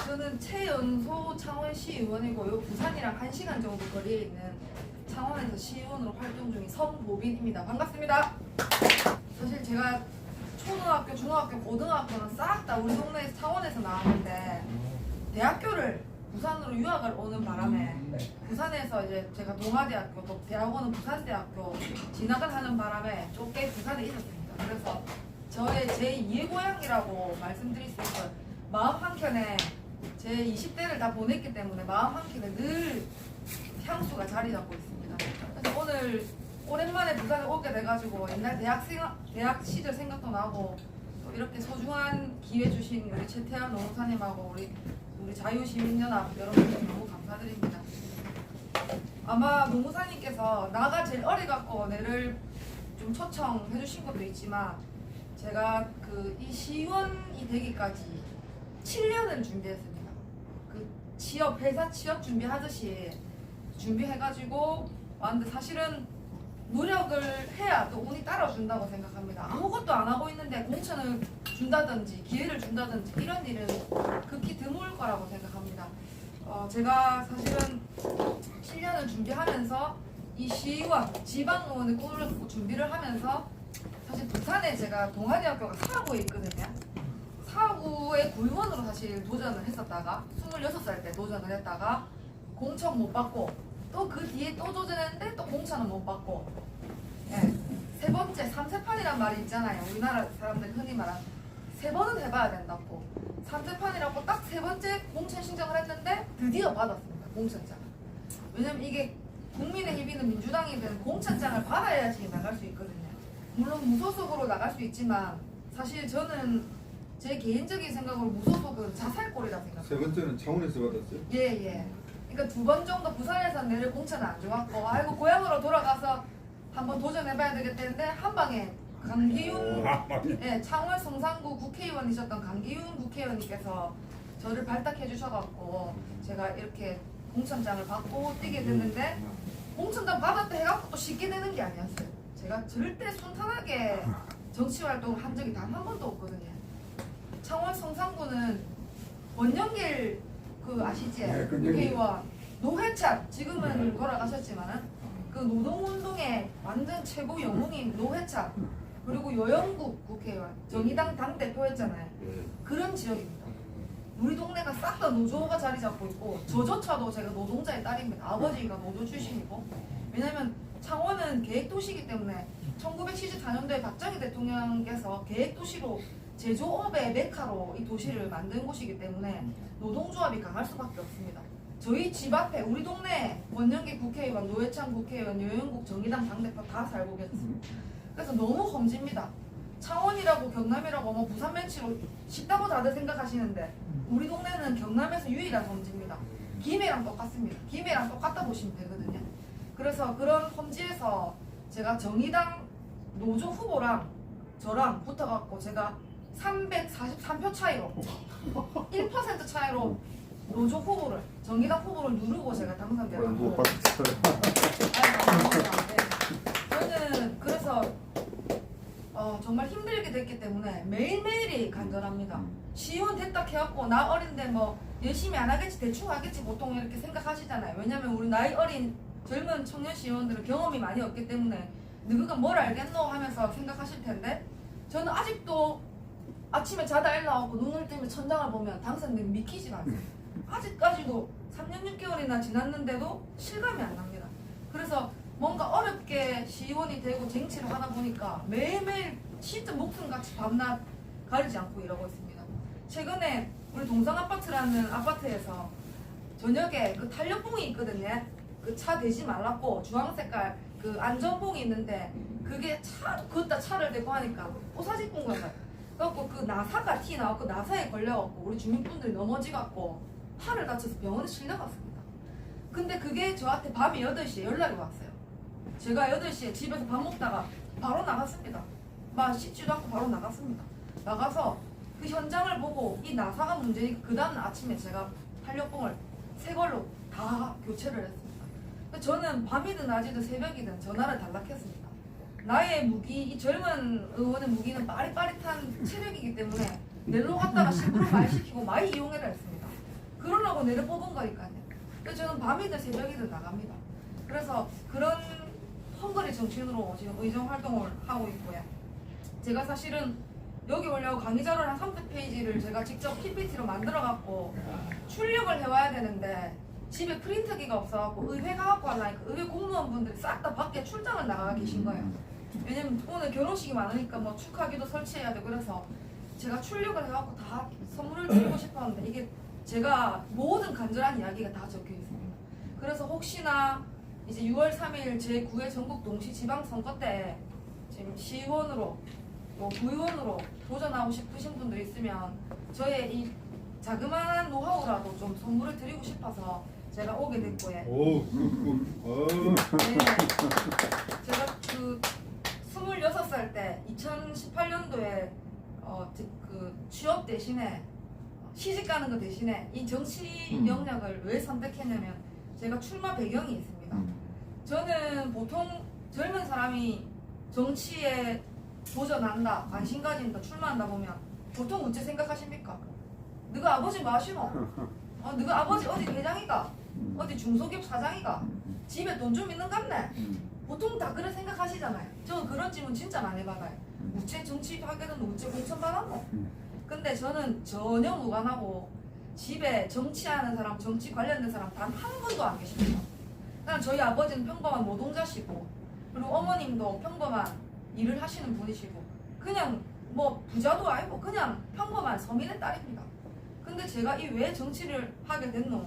저는 최연소 창원시 의원이고요. 부산이랑 1시간 정도 거리에 있는 창원에서 시의원으로 활동 중인 성보빈입니다. 반갑습니다. 사실 제가 초등학교, 중학교, 고등학교는 싹 다 우리 동네 창원에서 나왔는데 대학교를 부산으로 유학을 오는 바람에 부산에서 이제 제가 동아대학교, 또 대학원은 부산대학교 진학을 하는 바람에 좁게 부산에 있었습니다. 그래서 저의 제2의 고향이라고 말씀드릴 수 있어요. 마음 한켠에 제 20대를 다 보냈기 때문에 마음 한켠에 늘 향수가 자리 잡고 있습니다. 그래서 오늘 오랜만에 부산에 오게 돼가지고 옛날 대학 시절 생각도 나고 또 이렇게 소중한 기회 주신 우리 최태환 노무사님하고 우리 자유시민연합 여러분들 너무 감사드립니다. 아마 노무사님께서 나가 제일 어려갖고 내를 좀 초청해 주신 것도 있지만 제가 이 시의원이 되기까지 7년을 준비했습니다. 회사 취업 준비하듯이 준비해가지고 왔는데 사실은 노력을 해야 또 운이 따라준다고 생각합니다. 아무것도 안 하고 있는데 공천을 준다든지 기회를 준다든지 이런 일은 극히 드물 거라고 생각합니다. 제가 사실은 7년을 준비하면서 이 시의원, 지방의원의 꿈을 꾸고 준비를 하면서 사실 부산에 제가 동아대학교가 사구에 있거든요. 사구의 구의원으로 사실 도전을 했었다가 26살 때 도전을 했다가 공천 못 받고 또 그 뒤에 또 도전했는데 또 공천은 못 받고 세 번째 3세판이란 말이 있잖아요. 우리나라 사람들 흔히 말하는 세 번은 해봐야 된다고 3세판이라고 딱 세 번째 공천 신청을 했는데 드디어 받았습니다. 공천장을. 왜냐면 이게 국민의힘이든 민주당이든 공천장을 받아야지 나갈 수 있거든요. 물론 무소속으로 나갈 수 있지만 사실 저는 제 개인적인 생각으로 무소속은 자살골이라 생각해요. 세 번째는 창원에서 받았어요? 예. 그러니까 2번 정도 부산에서 내를 공천을 안 줘갖고 아이고 고향으로 돌아가서 한번 도전해봐야 되겠다는데 한 방에 강기훈 창원 성산구 국회의원이셨던 강기훈 국회의원님께서 저를 발탁해 주셔갖고 제가 이렇게 공천장을 받고 뛰게 됐는데 공천장 받았다 해갖고 또 쉽게 되는 게 아니었어요. 제가 절대 순탄하게 정치활동을 한 적이 단 한 번도 없거든요. 창원 성산구는 원영길 아시지? 국회의원 노회찬 지금은 돌아가셨지만은 그 노동운동의 완전 최고 영웅인 노회찬 그리고 여영국 국회의원 정의당 당대표였잖아요. 그런 지역입니다. 우리 동네가 싹 다 노조가 자리 잡고 있고 저조차도 제가 노동자의 딸입니다. 아버지가 노조 출신이고 왜냐면 창원은 계획도시이기 때문에 1974년도에 박정희 대통령께서 계획도시로 제조업의 메카로 이 도시를 만든 곳이기 때문에 노동조합이 강할 수밖에 없습니다. 저희 집 앞에 우리 동네 원영기 국회의원, 노회찬 국회의원, 여영국 정의당 당대표 다 살고 계셨습니다. 그래서 너무 험지입니다. 창원이라고 경남이라고 뭐 부산 벤치로 쉽다고 다들 생각하시는데 우리 동네는 경남에서 유일한 험지입니다. 김해랑 똑같습니다. 김해랑 똑같다 보시면 되거든요. 그래서 그런 험지에서 제가 정의당 노조 후보랑 저랑 붙어갖고 제가 343표 차이로 1% 차이로 노조 후보를 정의당 후보를 누르고 제가 당선되었고 저는 그래서 정말 힘들게 됐기 때문에 매일매일이 간절합니다. 시의원 됐다 해갖고 나 어린데 뭐 열심히 안 하겠지 대충 하겠지 보통 이렇게 생각하시잖아요. 왜냐면 우리 나이 어린 젊은 청년 시의원들은 경험이 많이 없기 때문에 누구가 뭘 알겠노 하면서 생각하실 텐데 저는 아직도 아침에 자다 일어나고 눈을 뜨면 천장을 보면 당선된 믿기지가 않아요. 아직까지도 3년 6개월이나 지났는데도 실감이 안 납니다. 그래서 뭔가 어렵게 시의원이 되고 쟁취를 하다 보니까 매일매일 진짜 목숨같이 밤낮 가리지 않고 일하고 있습니다. 최근에 우리 동상아파트라는 아파트에서 저녁에 탄력봉이 있거든요. 그 차 대지 말라고 주황색깔 안전봉이 있는데 그게 걷다 차를 대고 하니까 오사집군 거예요. 그래갖고 그 나사가 튀어나왔고 나사에 걸려갖고 우리 주민분들이 넘어지갖고 팔을 다쳐서 병원에 실려갔습니다. 근데 그게 저한테 밤에 8시에 연락이 왔어요. 제가 8시에 집에서 밥 먹다가 바로 나갔습니다. 막 씻지도 않고 바로 나갔습니다. 나가서 그 현장을 보고 이 나사가 문제니까 그 다음 아침에 제가 탄력봉을 새 걸로 다 교체를 했습니다. 저는 밤이든 낮이든 새벽이든 전화를 단락했습니다. 나의 무기, 이 젊은 의원의 무기는 빠릿빠릿한 체력이기 때문에 넬로 갔다가 10% 말시키고 많이 이용해라 했습니다. 그러려고 내를 뽑은 거니까요. 그래서 저는 밤이든 새벽이든 나갑니다. 그래서 그런 헝거리 정치인으로 지금 의정 활동을 하고 있고요. 제가 사실은 여기 오려고 강의 자료를 한 300페이지를 제가 직접 PPT로 만들어갖고 출력을 해와야 되는데 집에 프린터기가 없어갖고 의회 가갖고 하려니까 의회 공무원분들이 싹 다 밖에 출장을 나가 계신 거예요. 왜냐면 오늘 결혼식이 많으니까 뭐 축하기도 설치해야 되고 그래서 제가 출력을 해갖고 다 선물을 드리고 싶었는데 이게 제가 모든 간절한 이야기가 다 적혀 있습니다. 그래서 혹시나 이제 6월 3일 제9회 전국 동시 지방선거 때 지금 시의원으로 또 구의원으로 도전하고 싶으신 분들 있으면 저의 이 자그마한 노하우라도 좀 선물을 드리고 싶어서 제가 오게 됐고요. 오, 네. 제가 그 26살 때 2018년도에 그 취업 대신에 시집 가는 거 대신에 이 정치 영역을 왜 선택했냐면 제가 출마 배경이 있습니다. 저는 보통 젊은 사람이 정치에 도전한다, 관심 가진다, 출마한다 보면 보통 어째 생각하십니까? 너가 아버지 마시노? 너가 아버지 어디 회장이가? 어디 중소기업 사장이가? 집에 돈 좀 있는 갑네? 보통 다 그런 생각하시잖아요. 저 그런 질문 진짜 많이 받아요. 우째 정치 하게 되면 우째 공천 받았노? 근데 저는 전혀 무관하고 집에 정치하는 사람, 정치 관련된 사람 단 한 분도 안 계십니다. 그냥 저희 아버지는 평범한 노동자시고 그리고 어머님도 평범한 일을 하시는 분이시고 그냥 뭐 부자도 아니고 그냥 평범한 서민의 딸입니다. 근데 제가 이 왜 정치를 하게 됐노?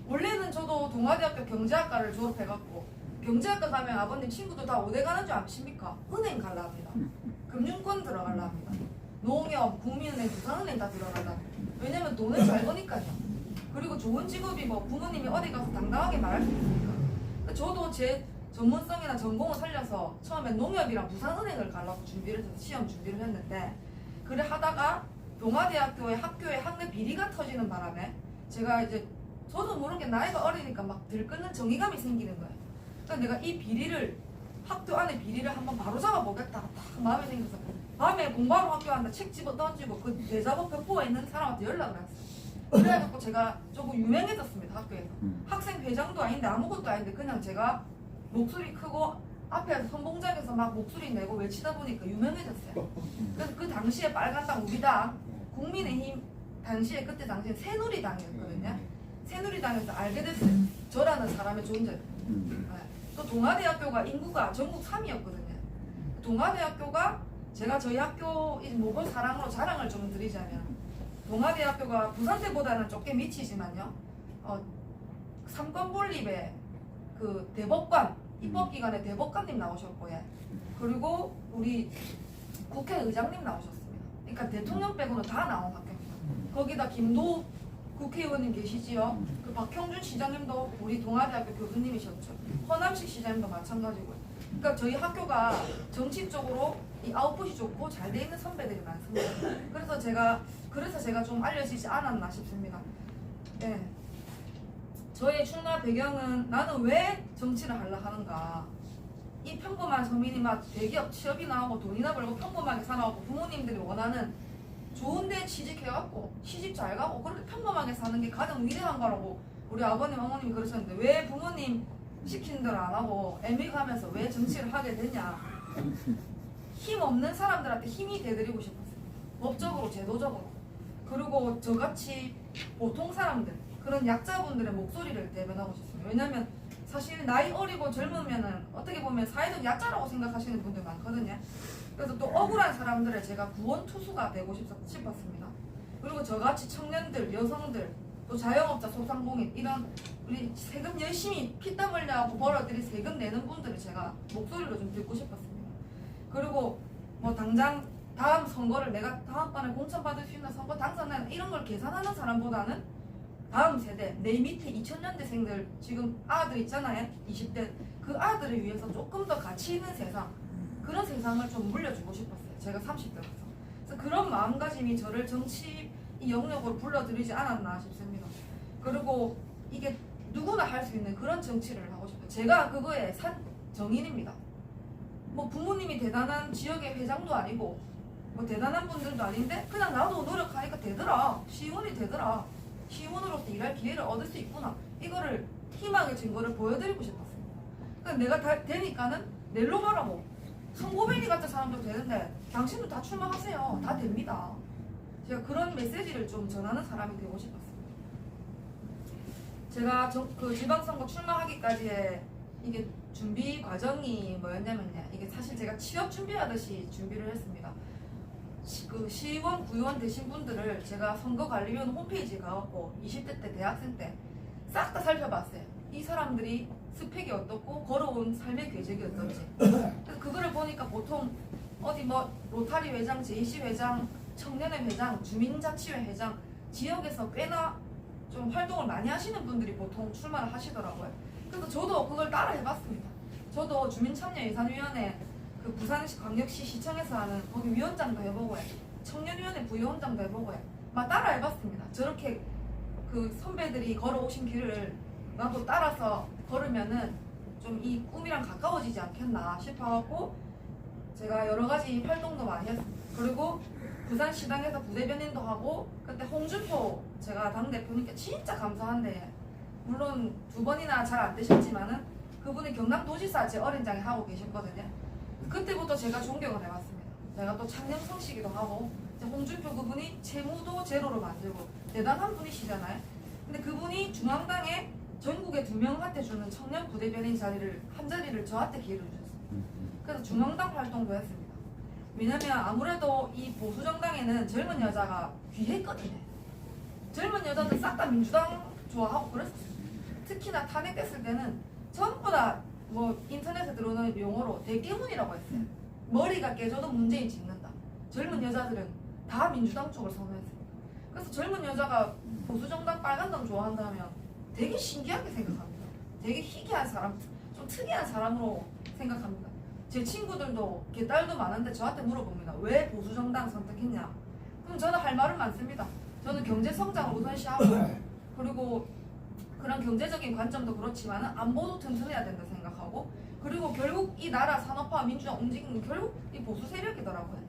원래는 저도 동아대학교 경제학과를 졸업해갖고 경제학과 가면 아버님 친구도 다 어디 가는 줄 아십니까? 은행 갈라 합니다. 금융권 들어갈라 합니다. 농협, 국민은행, 부산은행 다 들어갈라 합니다. 왜냐면 돈을 잘 버니까요. 그리고 좋은 직업이고 부모님이 어디 가서 당당하게 말할 수 있으니까. 저도 제 전문성이나 전공을 살려서 처음에 농협이랑 부산은행을 가려고 준비를 해서 시험 준비를 했는데 그래 하다가 동아대학교의 학교에 학내 비리가 터지는 바람에 제가 이제 저도 모르게 나이가 어리니까 막 들끓는 정의감이 생기는 거예요. 그러니까 내가 이 비리를 학교 안에 비리를 한번 바로 잡아보겠다 딱 마음에 생겨서 밤에 공부하러 학교 간다 책 집어 던지고 그 대작업 벽보가 있는 사람한테 연락을 했어요. 그래가지고 제가 조금 유명해졌습니다. 학교에서 학생 회장도 아닌데 아무것도 아닌데 그냥 제가 목소리 크고 앞에서 선봉장에서 막 목소리 내고 외치다 보니까 유명해졌어요. 그래서 그 당시에 빨간당 우리당 국민의힘 당시에 그때 당시에 새누리당이었거든요. 새누리당에서 알게 됐어요. 저라는 사람의 존재를. 또 동아대학교가 인구가 전국 3위였거든요. 동아대학교가 제가 저희 학교 모범 사랑으로 자랑을 좀 드리자면 동아대학교가 부산대보다는 좁게 미치지만요. 삼권 본립에 그 대법관 입법기관의 대법관님 나오셨고요. 그리고 우리 국회의장님 나오셨습니다. 그러니까 대통령 빼고는 다 나온 학교입니다. 거기다 김도 국회의원님 계시지요. 그 박형준 시장님도 우리 동아대학교 교수님이셨죠. 허남식 시장님도 마찬가지고요. 그러니까 저희 학교가 정치적으로 이 아웃풋이 좋고 잘 돼 있는 선배들이 많습니다. 그래서 제가 좀 알려지지 않았나 싶습니다. 네. 저의 출마 배경은 나는 왜 정치를 하려 하는가. 이 평범한 서민이 막 대기업 취업이나 하고 돈이나 벌고 평범하게 살아가고 부모님들이 원하는 좋은 데 취직해갖고 시집 잘 가고 그렇게 평범하게 사는 게 가장 위대한 거라고 우리 아버님 어머님이 그러셨는데 왜 부모님 시키는 대로 안 하고 애미 가면서 왜 정치를 하게 되냐. 힘 없는 사람들한테 힘이 돼드리고 싶었어요. 법적으로 제도적으로. 그리고 저같이 보통 사람들 그런 약자분들의 목소리를 대변하고 싶습니다. 왜냐면 사실 나이 어리고 젊으면은 어떻게 보면 사회적 약자라고 생각하시는 분들 많거든요. 그래서 또 억울한 사람들의 제가 구원투수가 되고 싶었습니다. 그리고 저같이 청년들, 여성들, 또 자영업자, 소상공인 이런 우리 세금 열심히 피땀 흘려고 벌어들이 세금 내는 분들을 제가 목소리로 좀 듣고 싶었습니다. 그리고 뭐 당장 다음 선거를 내가 다음번에 공천받을 수 있는 선거 당선하는 이런 걸 계산하는 사람보다는 다음 세대, 내 밑에 2000년대생들 지금 아들 있잖아요. 20대 그 아들을 위해서 조금 더 가치 있는 세상 그런 세상을 좀 물려주고 싶었어요. 제가 30대라서. 그래서 그런 마음가짐이 저를 정치 이 영역으로 불러들이지 않았나 싶습니다. 그리고 이게 누구나 할 수 있는 그런 정치를 하고 싶어요. 제가 그거에 산 정인입니다. 뭐 부모님이 대단한 지역의 회장도 아니고 뭐 대단한 분들도 아닌데 그냥 나도 노력하니까 되더라. 시의원이 되더라. 시의원으로서 일할 기회를 얻을 수 있구나. 이거를 희망의 증거를 보여드리고 싶었습니다. 그러니까 내가 다 되니까는 낼로 가라고. 성고배니 같은 사람도 되는데 당신도 다 출마하세요. 다 됩니다. 제가 그런 메시지를 좀 전하는 사람이 되고 싶었습니다. 제가 그 지방선거 출마하기까지의 이게 준비 과정이 뭐였냐면요. 이게 사실 제가 취업 준비하듯이 준비를 했습니다. 그 시의원, 구의원 되신 분들을 제가 선거관리위원 홈페이지에 가갖고 20대 때, 대학생 때 싹 다 살펴봤어요. 이 사람들이 스펙이 어떻고 걸어온 삶의 궤적이 어떤지. 그래서 그거를 보니까 보통 어디 뭐 로타리 회장, JC 회장, 청년회 회장, 주민자치회 회장 지역에서 꽤나 좀 활동을 많이 하시는 분들이 보통 출마를 하시더라고요. 그래서 저도 그걸 따라 해봤습니다. 저도 주민참여예산위원회 그 부산시 광역시 시청에서 하는 거기 위원장도 해보고요. 청년위원회 부위원장도 해보고요. 막 따라 해봤습니다. 저렇게 그 선배들이 걸어오신 길을 나도 따라서 걸으면은 좀 이 꿈이랑 가까워지지 않겠나 싶어갖고 제가 여러 가지 활동도 많이 했습니다. 그리고 부산시당에서 부대변인도 하고 그때 홍준표 제가 당대표니까 진짜 감사한데 물론 2번이나 잘 안 되셨지만은 그분이 경남도지사 제 어린장에 하고 계셨거든요. 그때부터 제가 존경을 해봤습니다. 제가 또 창녕성시기도 하고 홍준표 그분이 채무도 제로로 만들고 대단한 분이시잖아요. 근데 그분이 중앙당에 전국에 2명한테 주는 청년 부대변인 자리를 한 자리를 저한테 기회를 주셨어요. 그래서 중앙당 활동도 했습니다. 왜냐면 아무래도 이 보수정당에는 젊은 여자가 귀했거든요. 젊은 여자들 싹 다 민주당 좋아하고 그랬었어요. 특히나 탄핵됐을 때는 전부 다 뭐 인터넷에 들어오는 용어로 대깨문이라고 했어요. 머리가 깨져도 문재인 짓는다. 젊은 여자들은 다 민주당 쪽을 선호했어요. 그래서 젊은 여자가 보수정당 빨간당 좋아한다면 되게 신기하게 생각합니다. 되게 희귀한 사람, 좀 특이한 사람으로 생각합니다. 제 친구들도 걔딸도 많은데 저한테 물어봅니다. 왜 보수정당 선택했냐? 그럼 저는 할 말은 많습니다. 저는 경제성장을 우선시하고 그리고 그런 경제적인 관점도 그렇지만 안보도 튼튼해야 된다 생각하고 그리고 결국 이 나라 산업화 민주화 움직이는 결국 이 보수 세력이더라고요.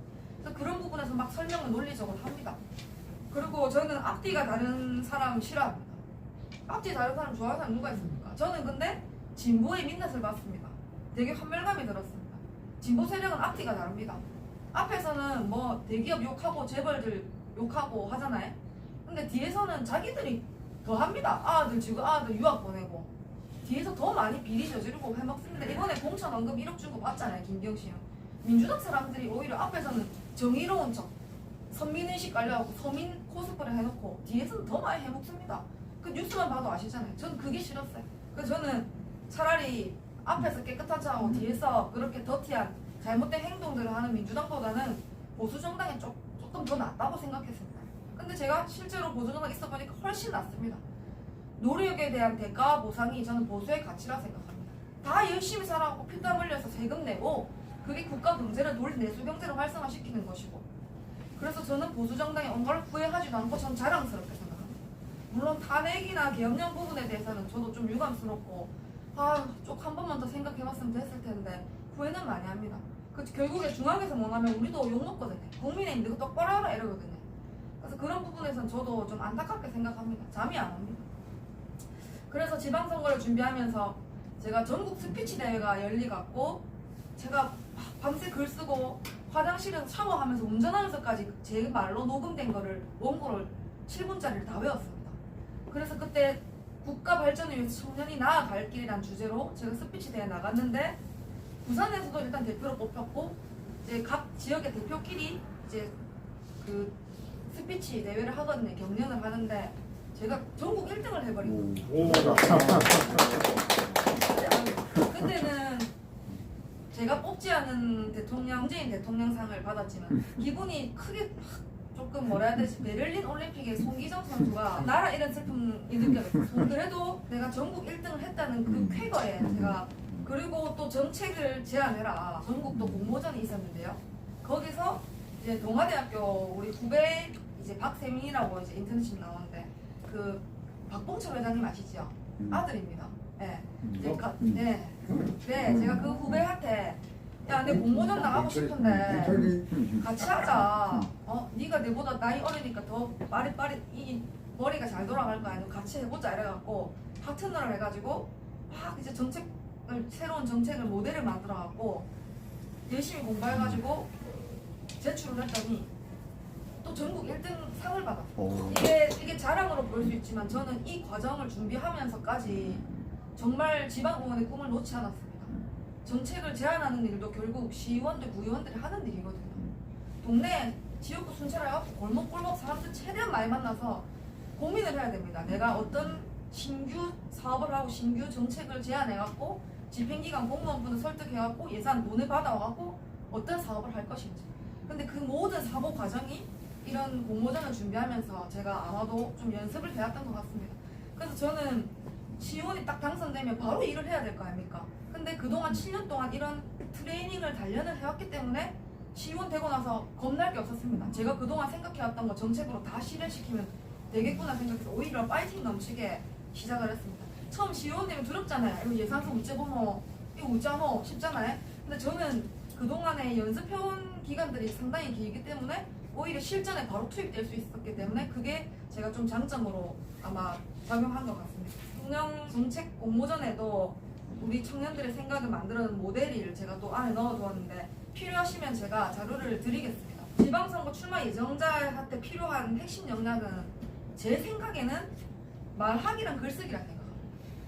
그래서 그런 부분에서 막 설명을 논리적으로 합니다. 그리고 저는 앞뒤가 다른 사람 싫어합니다. 앞뒤 다른 사람 좋아하는 사람 누가 있습니까? 저는 근데 진보의 민낯을 봤습니다. 되게 환멸감이 들었습니다. 진보 세력은 앞뒤가 다릅니다. 앞에서는 뭐 대기업 욕하고 재벌들 욕하고 하잖아요. 근데 뒤에서는 자기들이 더 합니다. 지금 아들 유학 보내고 뒤에서 더 많이 비리 저지르고 해먹습니다. 이번에 공천 언급 1억 준 거 봤잖아요. 김경심. 민주당 사람들이 오히려 앞에서는 정의로운 척 선민의식 깔려갖고 서민 코스프레 해놓고 뒤에서는 더 많이 해먹습니다. 그 뉴스만 봐도 아시잖아요. 저는 그게 싫었어요. 그래서 저는 차라리 앞에서 깨끗한 척하고 뒤에서 그렇게 더티한 잘못된 행동들을 하는 민주당보다는 보수정당이 조금 더 낫다고 생각했습니다. 근데 제가 실제로 보수정당에 있어보니까 훨씬 낫습니다. 노력에 대한 대가와 보상이 저는 보수의 가치라 생각합니다. 다 열심히 살아가고 피땀 흘려서 세금 내고 그게 국가 경제를 내수 경제를 활성화시키는 것이고 그래서 저는 보수정당에 온 걸 후회하지도 않고 전 자랑스럽게 생각합니다. 물론 탄핵이나 계엄령 부분에 대해서는 저도 좀 유감스럽고 쪽 한 번만 더 생각해봤으면 됐을 텐데 후회는 많이 합니다. 결국에 중앙에서 원하면 우리도 욕먹거든요. 국민의힘 이거 똑바로 하라 이러거든요. 그래서 그런 부분에서는 저도 좀 안타깝게 생각합니다. 잠이 안 옵니다. 그래서 지방선거를 준비하면서 제가 전국 스피치 대회가 열리갖고 제가 밤새 글 쓰고 화장실에서 샤워하면서 운전하면서까지 제 말로 녹음된 거를 원고를 7분짜리를 다 외웠습니다. 그래서 그때 국가 발전을 위해서 청년이 나아갈 길이란 주제로 제가 스피치 대회에 나갔는데 부산에서도 일단 대표로 뽑혔고 이제 각 지역의 대표끼리 이제 그 스피치 대회를 하거든요. 경연을 하는데 제가 전국 1등을 해버린 거예요. 그때는 제가 뽑지 않은 문재인 대통령상을 받았지만 기분이 크게 조금 뭐라 해야 되지 베를린 올림픽의 송기정 선수가 나라 이런 슬픔이 느껴졌어요. 그래도 내가 전국 1등을 했다는 그 쾌거에 제가 그리고 또 정책을 제안해라 전국도 공모전이 있었는데요. 거기서 이제 동아대학교 우리 후배 이제 박세민이라고 이제 인턴십 나오는데 그 박봉철 회장님 아시죠? 아들입니다. 네. 제가 그 후배한테 야, 내 공모전 나가고 싶은데 같이 하자. 네가 내보다 나이 어리니까 더 빠릿빠릿 머리가 잘 돌아갈 거 아니고 같이 해보자 이래갖고 파트너를 해가지고 막 이제 새로운 정책을 모델을 만들어갖고 열심히 공부해가지고 제출을 했더니 또 전국 1등 상을 받았어요. 이게 자랑으로 볼 수 있지만 저는 이 과정을 준비하면서까지 정말 지방공원의 꿈을 놓지 않았습니다. 정책을 제안하는 일도 결국 시의원들, 구의원들이 하는 일이거든요. 동네 지역구 순찰해갖고 골목골목 사람들 최대한 많이 만나서 고민을 해야 됩니다. 내가 어떤 신규 사업을 하고 신규 정책을 제안해갖고 집행기관 공무원분을 설득해갖고 예산 돈을 받아와갖고 어떤 사업을 할 것인지. 근데 그 모든 사고 과정이 이런 공모전을 준비하면서 제가 아마도 좀 연습을 해왔던 것 같습니다. 그래서 저는 시의원이 딱 당선되면 바로 일을 해야 될 거 아닙니까? 근데 그동안 7년 동안 이런 트레이닝을 단련을 해왔기 때문에 시의원 되고 나서 겁날 게 없었습니다. 제가 그동안 생각해왔던 거 정책으로 다 실현시키면 되겠구나 생각해서 오히려 파이팅 넘치게 시작을 했습니다. 처음 시의원 되면 두렵잖아요. 이거 예산서 우째보모, 이거 우짜모 쉽잖아요. 근데 저는 그동안에 연습해온 기간들이 상당히 길기 때문에 오히려 실전에 바로 투입될 수 있었기 때문에 그게 제가 좀 장점으로 아마 작용한 것 같습니다. 청년 정책 공모전에도 우리 청년들의 생각을 만들어낸 모델을 제가 또 안에 넣어두었는데 필요하시면 제가 자료를 드리겠습니다. 지방선거 출마 예정자한테 필요한 핵심 역량은 제 생각에는 말하기랑 글쓰기라 생각합니다.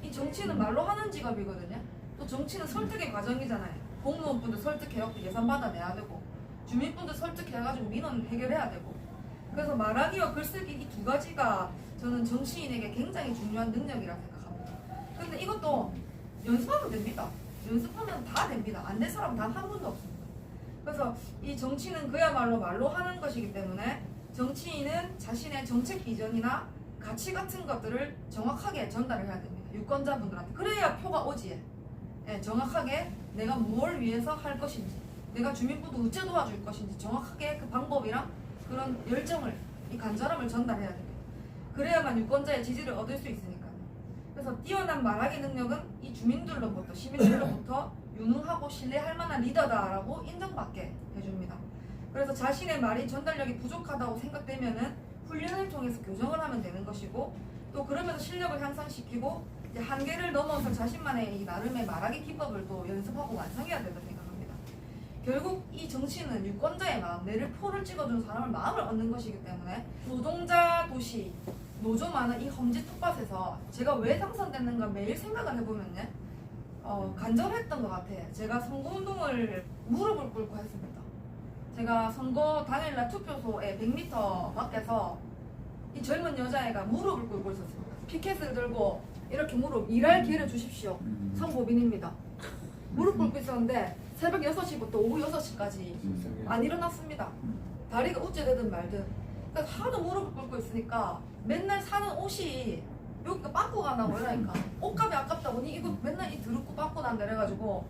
이 정치는 말로 하는 직업이거든요. 또 정치는 설득의 과정이잖아요. 공무원분들 설득해갖고 예산 받아내야 되고 주민분들 설득해가지고 민원 해결해야 되고 그래서 말하기와 글쓰기 이 두 가지가 저는 정치인에게 굉장히 중요한 능력이라 생각합니다. 근데 이것도 연습하면 됩니다. 연습하면 다 됩니다. 안 된 사람 단 한 분도 없습니다. 그래서 이 정치는 그야말로 말로 하는 것이기 때문에 정치인은 자신의 정책 비전이나 가치 같은 것들을 정확하게 전달을 해야 됩니다. 유권자분들한테. 그래야 표가 오지. 예, 정확하게 내가 뭘 위해서 할 것인지 내가 주민분들 어째 도와줄 것인지 정확하게 그 방법이랑 그런 열정을 이 간절함을 전달해야 됩니다. 그래야만 유권자의 지지를 얻을 수 있으니까요. 그래서 뛰어난 말하기 능력은 이 주민들로부터 시민들로부터 유능하고 신뢰할 만한 리더다라고 인정받게 해줍니다. 그래서 자신의 말이 전달력이 부족하다고 생각되면은 훈련을 통해서 교정을 하면 되는 것이고 또 그러면서 실력을 향상시키고 이제 한계를 넘어서 자신만의 이 나름의 말하기 기법을 또 연습하고 완성해야 된다고 생각합니다. 결국 이 정치는 유권자의 마음, 내를 표를 찍어준 사람을 마음을 얻는 것이기 때문에 노동자 도시, 노조 많은 이 험지 텃밭에서 제가 왜 당선됐는가 매일 생각을 해보면요. 간절했던 것 같아요. 제가 선거운동을 무릎을 꿇고 했습니다. 제가 선거 당일날 투표소에 100m 밖에서 이 젊은 여자애가 무릎을 꿇고 있었습니다. 피켓을 들고 이렇게 일할 기회를 주십시오. 성보빈입니다. 무릎 꿇고 있었는데 새벽 6시부터 오후 6시까지 안 일어났습니다. 다리가 우째되든 말든. 그러니까 하도 무릎을 꿇고 있으니까 맨날 사는 옷이 여기가 빵꾸가 나고 이러니까 옷값이 아깝다 보니 이거 맨날 이 드럽고 빵꾸 난다 이래가지고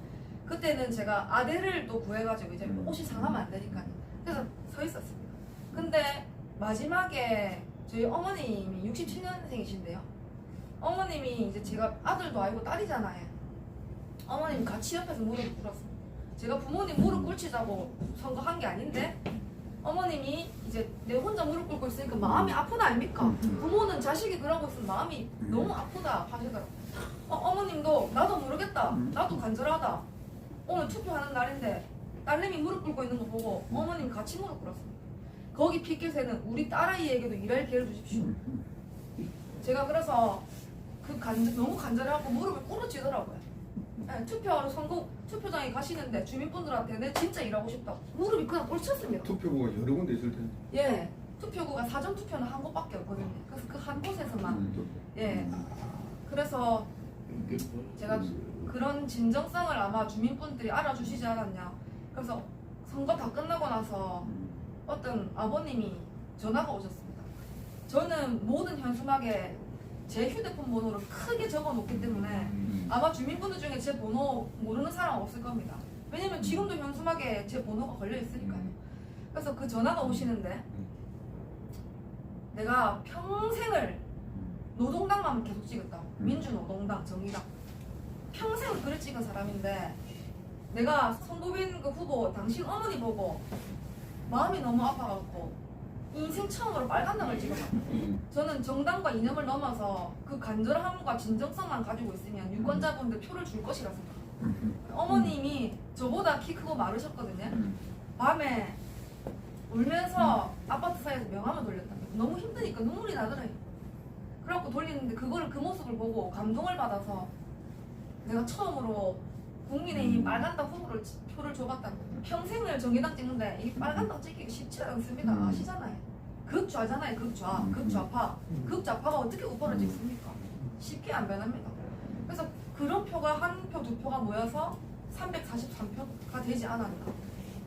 그때는 제가 아대를 또 구해가지고 이제 옷이 상하면 안 되니까 그래서 서 있었습니다. 근데 마지막에 저희 어머님이 67년생이신데요. 어머님이 이제 제가 아들도 아니고 딸이잖아요. 어머님 같이 옆에서 무릎을 꿇었습니다. 제가 부모님 무릎 꿇치자고 선거한 게 아닌데 어머님이 이제 내 혼자 무릎 꿇고 있으니까 마음이 아프다 아닙니까? 부모는 자식이 그러고 있으면 마음이 너무 아프다 하시더라고요. 어머님도 나도 모르겠다. 나도 간절하다. 오늘 투표하는 날인데 딸내미 무릎 꿇고 있는 거 보고 어머님 같이 무릎 꿇었습니다. 거기 피켓에는 우리 딸아이에게도 일할 기회를 주십시오. 제가 그래서 너무 간절해갖고 무릎을 꿇어지더라고요. 네, 투표하러 투표장에 가시는데 주민분들한테 내 진짜 일하고 싶다. 무릎이 그냥 꿇혔습니다. 투표구가 여러 군데 있을 텐데. 예, 투표구가 사전투표는 한 곳밖에 없거든요. 그래서 그 한 곳에서만 예. 그래서 제가 그런 진정성을 아마 주민분들이 알아주시지 않았냐. 그래서 선거 다 끝나고 나서 어떤 아버님이 전화가 오셨습니다. 저는 모든 현수막에 제 휴대폰 번호를 크게 적어 놓기 때문에 아마 주민분들 중에 제 번호 모르는 사람 없을 겁니다. 왜냐면 지금도 현수막에 제 번호가 걸려 있으니까요. 그래서 그 전화가 오시는데 내가 평생을 노동당만 계속 찍었다. 민주노동당, 정의당 평생을 글을 찍은 사람인데 내가 성보빈 그 후보 당신 어머니 보고 마음이 너무 아파갖고 인생 처음으로 빨간당을 찍어봤어요. 저는 정당과 이념을 넘어서 그 간절함과 진정성만 가지고 있으면 유권자분들 표를 줄 것이라 생각합니다. 어머님이 저보다 키 크고 마르셨거든요. 밤에 울면서 아파트 사이에서 명함을 돌렸다. 너무 힘드니까 눈물이 나더래요. 그래갖고 돌리는데 그 모습을 보고 감동을 받아서 내가 처음으로 국민의힘 빨간당 후보를 표를 줘봤다. 평생을 정의당 찍는데 이 빨간당 찍기가 쉽지 않습니다. 아시잖아요. 극좌잖아요. 극좌파. 극좌파가 어떻게 후보를 찍습니까? 쉽게 안 변합니다. 그래서 그런 표가 한 표, 두 표가 모여서 343표가 되지 않았나.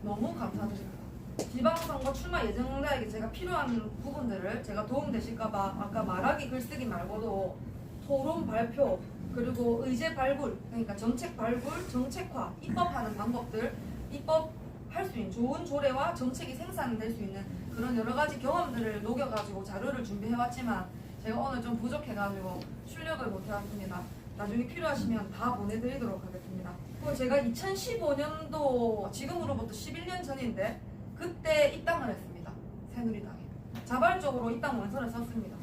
너무 감사드립니다. 지방선거 출마 예정자에게 제가 필요한 부분들을 제가 도움되실까봐 아까 말하기 글쓰기 말고도 토론 발표 그리고 의제 발굴 그러니까 정책 발굴, 정책화, 입법하는 방법들 입법할 수 있는 좋은 조례와 정책이 생산될 수 있는 그런 여러 가지 경험들을 녹여가지고 자료를 준비해왔지만 제가 오늘 좀 부족해가지고 출력을 못해왔습니다. 나중에 필요하시면 다 보내드리도록 하겠습니다. 그리고 제가 2015년도 지금으로부터 11년 전인데 그때 입당을 했습니다. 새누리당에. 자발적으로 입당 원서를 썼습니다.